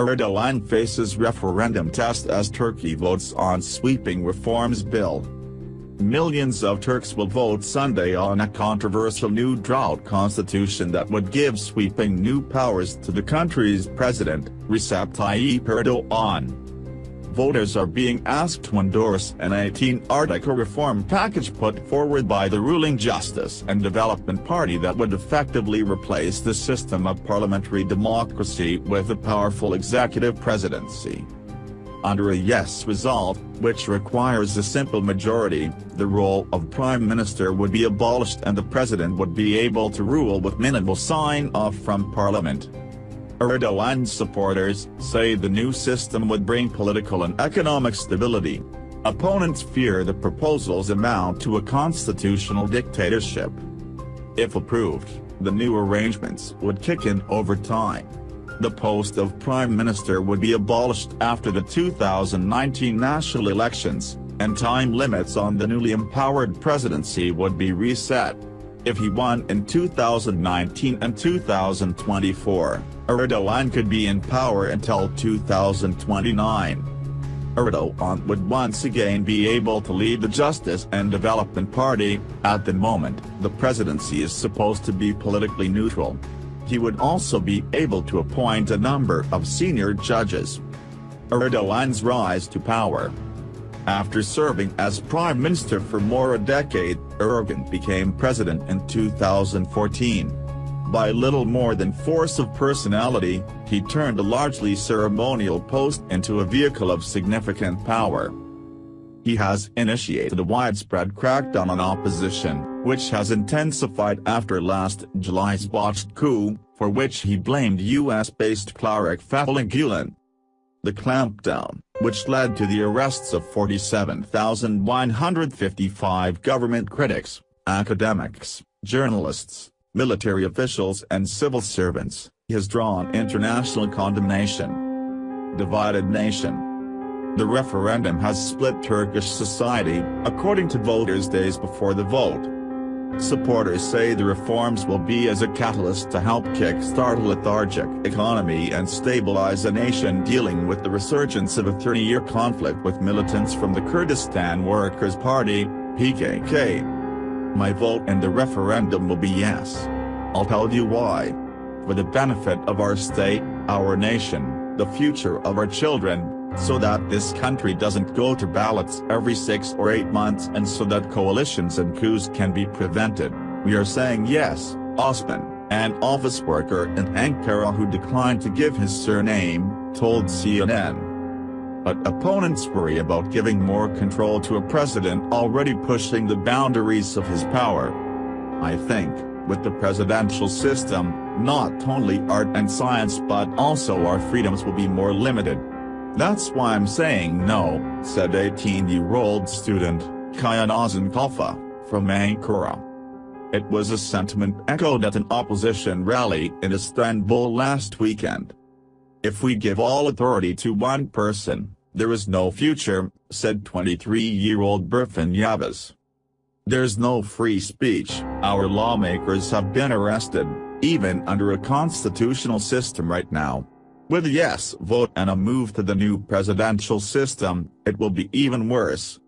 Erdogan faces referendum test as Turkey votes on sweeping reforms bill. Millions of Turks will vote Sunday on a controversial new drought constitution that would give sweeping new powers to the country's president, Recep Tayyip Erdogan. Voters are being asked to endorse an 18-article reform package put forward by the ruling Justice and Development Party that would effectively replace the system of parliamentary democracy with a powerful executive presidency. Under a yes result, which requires a simple majority, the role of Prime Minister would be abolished and the President would be able to rule with minimal sign-off from Parliament. Erdogan's supporters say the new system would bring political and economic stability. Opponents fear the proposals amount to a constitutional dictatorship. If approved, the new arrangements would kick in over time. The post of Prime Minister would be abolished after the 2019 national elections, and time limits on the newly empowered presidency would be reset. If he won in 2019 and 2024, Erdogan could be in power until 2029. Erdogan would once again be able to lead the Justice and Development Party. At the moment, the presidency is supposed to be politically neutral. He would also be able to appoint a number of senior judges. Erdogan's rise to power. After serving as Prime Minister for more than a decade, Erdogan became president in 2014. By little more than force of personality, he turned a largely ceremonial post into a vehicle of significant power. He has initiated a widespread crackdown on opposition, which has intensified after last July's botched coup, for which he blamed US-based cleric Fethullah Gulen. The clampdown, which led to the arrests of 47,155 government critics, academics, journalists, military officials and civil servants, has drawn international condemnation. Divided nation. The referendum has split Turkish society, according to voters days before the vote. Supporters say the reforms will be as a catalyst to help kick-start a lethargic economy and stabilize a nation dealing with the resurgence of a 30-year conflict with militants from the Kurdistan Workers' Party, PKK. My vote in the referendum will be yes. I'll tell you why. For the benefit of our state, our nation, the future of our children, so that this country doesn't go to ballots every 6 or 8 months and so that coalitions and coups can be prevented, we are saying yes. Osman, an office worker in Ankara who declined to give his surname, told CNN. But opponents worry about giving more control to a president already pushing the boundaries of his power. I think, with the presidential system, not only art and science but also our freedoms will be more limited. That's why I'm saying no, said 18-year-old student, Kaya Nazan Kalfa, from Ankara. It was a sentiment echoed at an opposition rally in Istanbul last weekend. If we give all authority to one person, there is no future, said 23-year-old Berfin Yavuz. There's no free speech. Our lawmakers have been arrested, even under a constitutional system right now. With a yes vote and a move to the new presidential system, it will be even worse.